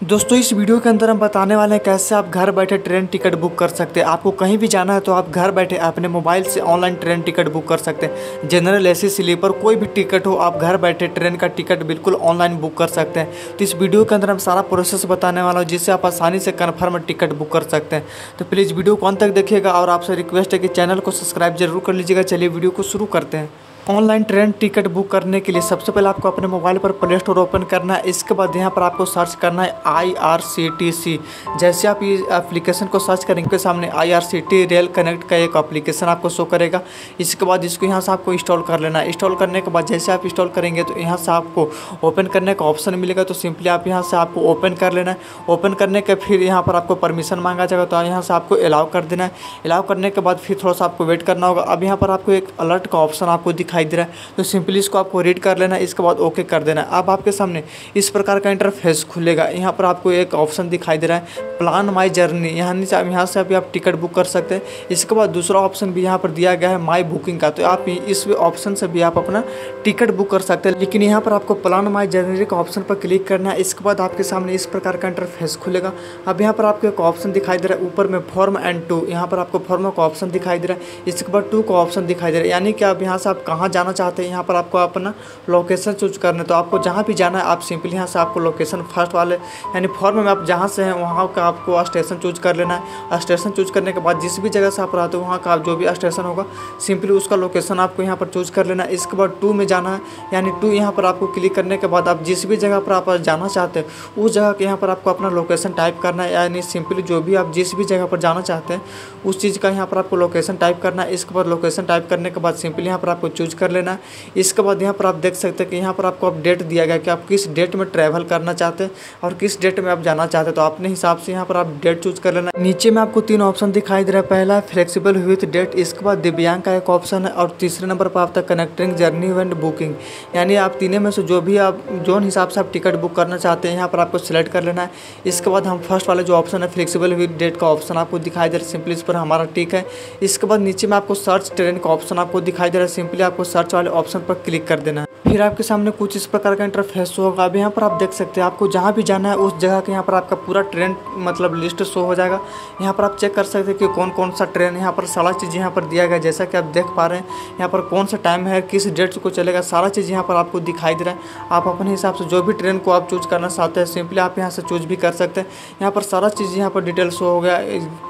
दोस्तों इस वीडियो के अंदर हम बताने वाले हैं कैसे आप घर बैठे ट्रेन टिकट बुक कर सकते हैं। आपको कहीं भी जाना है तो आप घर बैठे अपने मोबाइल से ऑनलाइन ट्रेन टिकट बुक कर सकते हैं। जनरल, एसी, स्लीपर कोई भी टिकट हो, आप घर बैठे ट्रेन का टिकट बिल्कुल ऑनलाइन बुक कर सकते हैं। तो इस वीडियो के अंदर हम सारा प्रोसेस बताने वाला हूँ जिससे आप आसानी से कन्फर्म टिकट बुक कर सकते हैं। तो प्लीज़ वीडियो को अंत तक देखिएगा और आपसे रिक्वेस्ट है कि चैनल को सब्सक्राइब जरूर कर लीजिएगा। चलिए वीडियो को शुरू करते हैं। ऑनलाइन ट्रेन टिकट बुक करने के लिए सबसे पहले आपको अपने मोबाइल पर प्ले स्टोर ओपन करना है। इसके बाद यहाँ पर आपको सर्च करना है IRCTC। जैसे आप इस एप्लीकेशन को सर्च करेंगे सामने IRCTC रेल कनेक्ट का एक एप्लीकेशन आपको शो करेगा। इसके बाद इसको यहाँ से आपको इंस्टॉल कर लेना है। इंस्टॉल करने के बाद जैसे आप इंस्टॉल करेंगे तो यहाँ से आपको ओपन करने का ऑप्शन मिलेगा। तो सिंपली आप यहाँ से आपको ओपन कर लेना है। ओपन करने के फिर यहाँ पर आपको परमिशन मांगा जाएगा तो यहाँ से आपको अलाउ कर देना है। अलाउ करने के बाद फिर थोड़ा सा आपको वेट करना होगा। अब यहाँ पर आपको एक अलर्ट का ऑप्शन आपको दिखाई दे रहा है तो सिंपली इसको आपको रीड कर लेना है। इसके बाद ओके कर देना है। अब आपके सामने इस प्रकार का इंटरफेस खुलेगा। यहाँ पर आपको एक ऑप्शन दिखाई दे रहा है प्लान माई जर्नी। यहाँ से अभी आप टिकट बुक कर सकते हैं। इसके बाद दूसरा ऑप्शन भी यहाँ पर दिया गया है माई बुकिंग का। तो आप इस ऑप्शन से भी आप अपना टिकट बुक कर सकते हैं। लेकिन यहाँ पर आपको प्लान माई जर्नी का ऑप्शन पर क्लिक करना है। इसके बाद आपके सामने इस प्रकार का इंटरफेस खुलेगा। अब यहाँ पर आपको एक ऑप्शन दिखाई दे रहा है ऊपर में फॉर्म एंड 2। यहाँ पर आपको फॉर्म का ऑप्शन दिखाई दे रहा है। इसके बाद 2 का ऑप्शन दिखाई दे रहा है। यानी कि अब यहाँ से आप कहाँ जाना चाहते हैं यहाँ पर आपको अपना लोकेशन चूज करना है। तो आपको जहाँ भी जाना है आप सिंपली यहाँ से आपको लोकेशन फर्स्ट वाले यानी फॉर्म में आप जहाँ से हैं वहाँ का आपको स्टेशन चूज कर लेना है। स्टेशन चूज करने के बाद जिस भी जगह से आप रहते हो वहाँ का जो भी स्टेशन होगा सिंपली उसका लोकेशन आपको यहाँ पर चूज कर लेना है। इसके बाद 2 में जाना है यानी 2 यहाँ पर आपको क्लिक करने के बाद आप जिस भी जगह पर आप जाना चाहते हैं उस जगह के यहाँ पर आपको अपना लोकेशन टाइप करना है। यानी सिंपली जो भी आप जिस भी जगह पर जाना चाहते हैं उस चीज़ का यहाँ पर आपको लोकेशन टाइप करना है। इसके बाद लोकेशन टाइप करने के बाद सिंपली यहाँ पर आपको चूज कर लेना है। इसके बाद यहाँ पर आप देख सकते हैं कि यहाँ पर आपको अपडेट दिया गया कि आप किस डेट में ट्रैवल करना चाहते हैं और किस डेट में आप जाना चाहते हैं। तो अपने हिसाब से यहाँ पर आप डेट चूज कर लेना। नीचे में आपको 3 ऑप्शन दिखाई दे रहा है। पहला है फ्लेक्सिबल विथ डेट। इसके बाद दिव्यांग का एक ऑप्शन है और तीसरे नंबर पर आपका कनेक्टिंग जर्नी एंड बुकिंग। यानी आप तीनों में से जो भी आप जो हिसाब से आप टिकट बुक करना चाहते हैं यहाँ पर आपको सिलेक्ट कर लेना है। इसके बाद हम फर्स्ट वाले जो ऑप्शन है फ्लेक्सिबल विथ डेट का ऑप्शन आपको दिखाई दे रहा है। सिंपली इस पर हमारा टिक है। इसके बाद नीचे में आपको सर्च ट्रेन का ऑप्शन आपको दिखाई दे रहा है। सिंपली आपको सर्च वाले ऑप्शन पर क्लिक कर देना है। फिर आपके सामने कुछ इस प्रकार का इंटरफेस होगा। अब यहाँ पर आप देख सकते हैं आपको जहाँ भी जाना है उस जगह के यहाँ पर आपका पूरा ट्रेन मतलब लिस्ट शो हो जाएगा। यहाँ पर आप चेक कर सकते हैं कि कौन कौन सा ट्रेन यहाँ पर सारा चीज़ यहाँ पर दिया गया। जैसा कि आप देख पा रहे हैं यहाँ पर कौन सा टाइम है किस डेट को चलेगा सारा चीज़ यहाँ पर आपको दिखाई दे रहा है। आप अपने हिसाब से जो भी ट्रेन को आप चूज करना चाहते हैं सिंपली आप यहाँ से चूज भी कर सकते हैं। यहाँ पर सारा चीज़ यहाँ पर डिटेल शो हो गया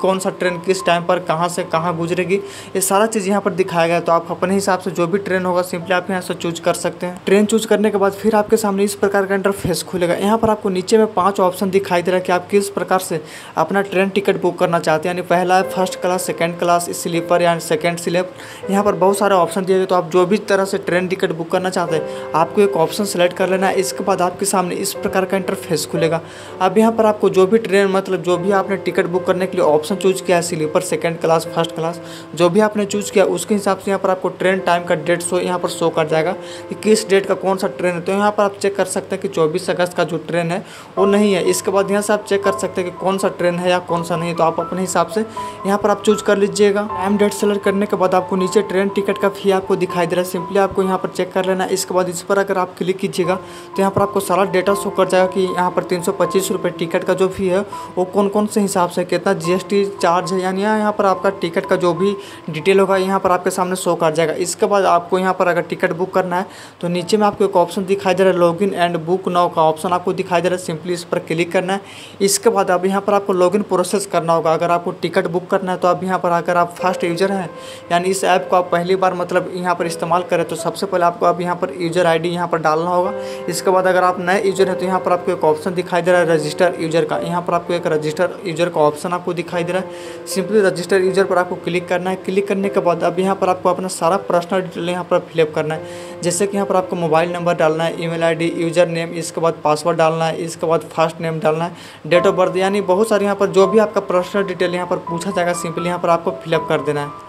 कौन सा ट्रेन किस टाइम पर कहाँ से कहाँ गुजरेगी ये सारा चीज़ यहाँ पर दिखाया गया। तो आप अपने हिसाब से जो भी ट्रेन होगा सिंपली आप यहाँ से चूज कर सकते हैं। ट्रेन चूज करने के बाद फिर आपके सामने इस प्रकार का इंटरफेस खुलेगा। यहाँ पर आपको नीचे में 5 ऑप्शन दिखाई दे रहा है कि आप किस प्रकार से अपना ट्रेन टिकट बुक करना चाहते हैं। यानी पहला है first class, second class, sleeper यानी सेकंड स्लीपर। यहाँ पर बहुत सारे ऑप्शन दिए गए। तो आप जो भी तरह से ट्रेन टिकट बुक करना चाहते हैं आपको एक ऑप्शन सेलेक्ट कर लेना है। इसके बाद आपके सामने इस प्रकार का इंटरफेस खुलेगा। अब यहाँ पर आपको जो भी ट्रेन मतलब जो भी आपने टिकट बुक करने के लिए ऑप्शन चूज किया है sleeper, second class, first class जो भी आपने चूज किया उसके हिसाब से यहाँ पर आपको ट्रेन टाइम का डेट यहाँ पर शो कर जाएगा कि किस डेट का कौन सा ट्रेन है। तो यहाँ पर आप चेक कर सकते हैं कि 24 अगस्त का जो ट्रेन है वो नहीं है। इसके बाद यहाँ से आप चेक कर सकते हैं कि कौन सा ट्रेन है या कौन सा नहीं है। तो आप अपने हिसाब से यहाँ पर आप चूज कर लीजिएगा। टाइम डेट सेलेक्ट करने के बाद आपको नीचे ट्रेन टिकट का फी आपको दिखाई दे रहा है। सिंपली आपको यहाँ पर चेक कर लेना है। इसके बाद इस पर अगर आप क्लिक कीजिएगा तो यहाँ पर आपको सारा डेटा शो कर जाएगा कि यहाँ पर 325 रुपये टिकट का जो फी है वो कौन कौन से हिसाब से कितना GST चार्ज है। यानी यहाँ पर आपका टिकट का जो भी डिटेल होगा यहाँ पर आपके सामने शो कर जाएगा। इसके बाद आपको यहाँ पर अगर टिकट बुक करना है तो नीचे में आपको एक ऑप्शन दिखाई दे रहा है लॉगिन एंड बुक नाउ का ऑप्शन आपको दिखाई दे रहा है। सिंपली इस पर क्लिक करना है। इसके बाद अब यहाँ पर आपको लॉगिन प्रोसेस करना होगा। अगर आपको टिकट बुक करना है तो अब यहाँ पर अगर आप फर्स्ट यूजर हैं यानी इस ऐप को आप पहली बार मतलब यहाँ पर इस्तेमाल करें तो सबसे पहले आपको अब यहाँ पर यूजर ID यहाँ पर डालना होगा। इसके बाद अगर आप नए यूजर हैं तो यहाँ पर आपको एक ऑप्शन दिखाई दे रहा है रजिस्टर यूजर का। यहाँ पर आपको एक रजिस्टर यूजर का ऑप्शन आपको दिखाई दे रहा है। सिंपली रजिस्टर यूजर पर आपको क्लिक करना है। क्लिक करने के बाद अब यहाँ पर आपको अपना सारा पर्सनल डिटेल यहाँ पर फिलअप करना है। जैसे कि यहाँ पर आपको मोबाइल नंबर डालना है, ईमेल ID, यूजर नेम, इसके बाद पासवर्ड डालना है, इसके बाद फर्स्ट नेम डालना है, डेट ऑफ बर्थ यानी बहुत सारे यहाँ पर जो भी आपका पर्सनल डिटेल यहाँ पर पूछा जाएगा सिंपली यहाँ पर आपको फिलअप कर देना है।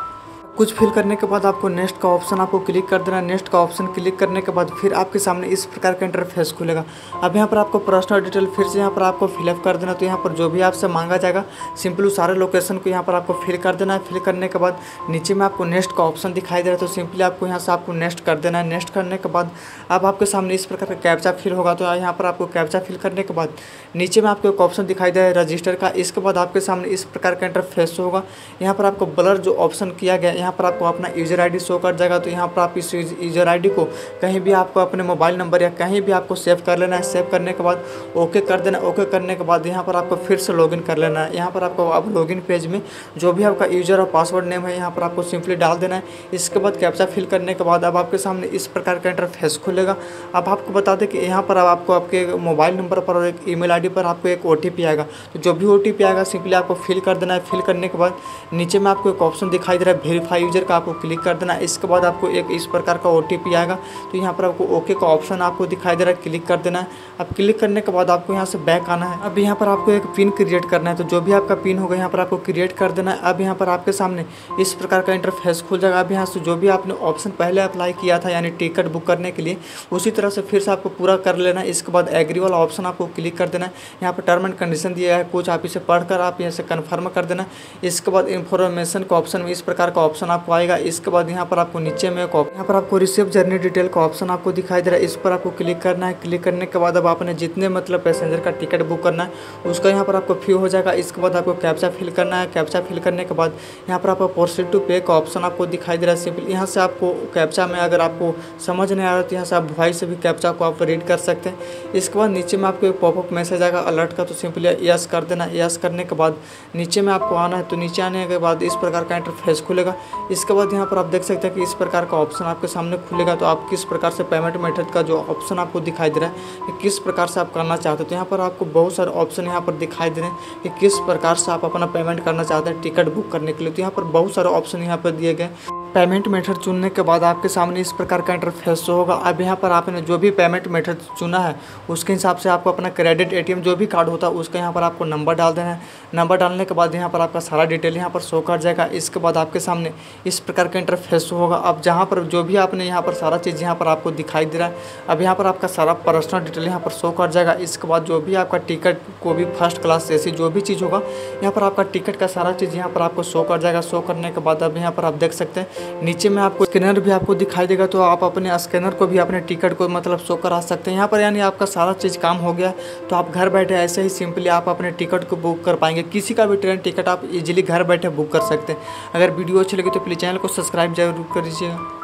कुछ फिल करने के बाद आपको नेक्स्ट का ऑप्शन आपको क्लिक कर देना है। नेक्स्ट का ऑप्शन क्लिक करने के बाद फिर आपके सामने इस प्रकार का इंटरफेस खुलेगा। अब यहाँ पर आपको पर्सनल डिटेल फिर से यहाँ पर आपको फिलअप कर देना। तो यहाँ पर जो भी आपसे मांगा जाएगा सिंपल उस सारे लोकेशन को यहाँ पर आपको फिल कर देना है। फिल करने के बाद नीचे में आपको नेक्स्ट का ऑप्शन दिखाई दे रहा है, तो सिंपली आपको यहाँ से आपको नेक्स्ट कर देना है। नेक्स्ट करने के बाद अब आपके सामने इस प्रकार का कैप्चा फिल होगा। तो यहाँ पर आपको कैप्चा फिल करने के बाद नीचे में आपको एक ऑप्शन दिखाई दे रहा है रजिस्टर का। इसके बाद आपके सामने इस प्रकार का इंटरफेस होगा। यहाँ पर आपको ब्लर जो ऑप्शन किया गया, यहाँ पर आपको अपना यूजर आईडी शो कर जाएगा। तो यहाँ पर आप इस यूजर आईडी को कहीं भी आपको अपने मोबाइल नंबर या कहीं भी आपको सेव कर लेना है। सेव करने के बाद ओके कर देना। ओके करने के बाद यहाँ पर आपको फिर से लॉगिन कर लेना है। यहाँ पर आपको अब लॉगिन पेज में जो भी आपका यूजर और पासवर्ड नेम है यहाँ पर आपको सिंपली डाल देना है। इसके बाद कैप्चा फिल करने के बाद अब आपके सामने इस प्रकार का इंटरफेस खुलेगा। अब आपको बता दें कि यहाँ पर अब आपको आपके मोबाइल नंबर पर और एक ईमेल आईडी पर आपको एक ओटीपी आएगा। तो जो भी ओटीपी आएगा सिंपली आपको फिल कर देना है। फिल करने के बाद नीचे में आपको एक ऑप्शन दिखाई दे रहा है वेरीफाई यूजर का, आपको क्लिक कर देना है। इसके बाद आपको एक इस प्रकार का ओटीपी आएगा। तो यहाँ पर आपको ओके का ऑप्शन आपको दिखाई दे रहा है, क्लिक कर देना है। अब क्लिक करने के बाद आपको यहाँ से बैक आना है। अब यहाँ पर आपको एक पिन क्रिएट करना है। तो जो भी आपका पिन होगा यहाँ पर आपको क्रिएट कर देना है। अब यहाँ पर आपके सामने इस प्रकार का इंटरफेस खुल जाएगा। अब यहाँ से जो भी आपने ऑप्शन पहले अप्लाई किया था यानी टिकट बुक करने के लिए, उसी तरह से फिर से आपको पूरा कर लेना है। इसके बाद एग्री वाला ऑप्शन आपको क्लिक कर देना है। यहाँ पर टर्म एंड कंडीशन दिया है कुछ, आप इसे पढ़कर आप यहाँ से कन्फर्म कर देना। इसके बाद इन्फॉर्मेशन का ऑप्शन में इस प्रकार का ऑप्शन आपको आएगा। इसके बाद यहाँ पर आपको नीचे में यहाँ पर आपको रिसीव जर्नी डिटेल का ऑप्शन आपको दिखाई दे रहा है, इस पर आपको क्लिक करना है। क्लिक करने के बाद अब आपने जितने मतलब पैसेंजर का टिकट बुक करना है उसका यहाँ पर आपको फी हो जाएगा। इसके बाद आपको कैप्चा फिल करना है। कैप्चा फिल करने के बाद यहाँ पर आपको प्रोसीड टू पे का ऑप्शन आपको दिखाई दे रहा है। सिंपल यहाँ से आपको कैप्चा में अगर आपको समझ नहीं आ रहा तो यहाँ से आप वॉइस से भी कैप्चा को आप रीड कर सकते हैं। इसके बाद नीचे में आपको एक पॉपअप मैसेज आएगा अलर्ट का, तो सिंपली यस कर देना। यस करने के बाद नीचे में आपको आना है। तो नीचे आने के बाद इस प्रकार का इंटरफेस खुलेगा। इसके बाद यहाँ पर आप देख सकते हैं कि इस प्रकार का ऑप्शन आपके सामने खुलेगा। तो आप किस प्रकार से पेमेंट मेथड का जो ऑप्शन आपको दिखाई दे रहा है कि किस प्रकार से आप करना चाहते हो, तो यहाँ पर आपको बहुत सारे ऑप्शन यहाँ पर दिखाई दे रहे हैं कि किस प्रकार से आप अपना पेमेंट करना चाहते हैं टिकट बुक करने के लिए। तो यहाँ पर बहुत सारे ऑप्शन यहाँ पर दिए गए। पेमेंट मेथड चुनने के बाद आपके सामने इस प्रकार का इंटरफेस होगा। अब यहाँ पर आपने जो भी पेमेंट मेथड चुना है उसके हिसाब से आपको अपना क्रेडिट एटीएम जो भी कार्ड होता है उसका यहाँ पर आपको नंबर डाल देना है। नंबर डालने के बाद यहाँ पर आपका सारा डिटेल यहाँ पर शो कर जाएगा। इसके बाद आपके सामने इस प्रकार का इंटरफेस होगा। अब जहाँ पर जो भी आपने यहाँ पर सारा चीज़ यहाँ पर आपको दिखाई दे रहा है, अब यहाँ पर आपका सारा पर्सनल डिटेल यहाँ पर शो कर जाएगा। इसके बाद जो भी आपका टिकट को भी फर्स्ट क्लास ऐसी जो भी चीज़ होगा यहाँ पर आपका टिकट का सारा चीज़ यहाँ पर आपको शो कर जाएगा। शो करने के बाद अब यहाँ पर आप देख सकते हैं नीचे में आपको स्कैनर भी आपको दिखाई देगा। तो आप अपने स्कैनर को भी अपने टिकट को मतलब शो करा सकते हैं यहाँ पर, यानी आपका सारा चीज़ काम हो गया। तो आप घर बैठे ऐसे ही सिंपली आप अपने टिकट को बुक कर पाएंगे। किसी का भी ट्रेन टिकट आप इजीली घर बैठे बुक कर सकते हैं। अगर वीडियो अच्छी लगी तो प्लीज़ चैनल को सब्सक्राइब जरूर कर दीजिएगा।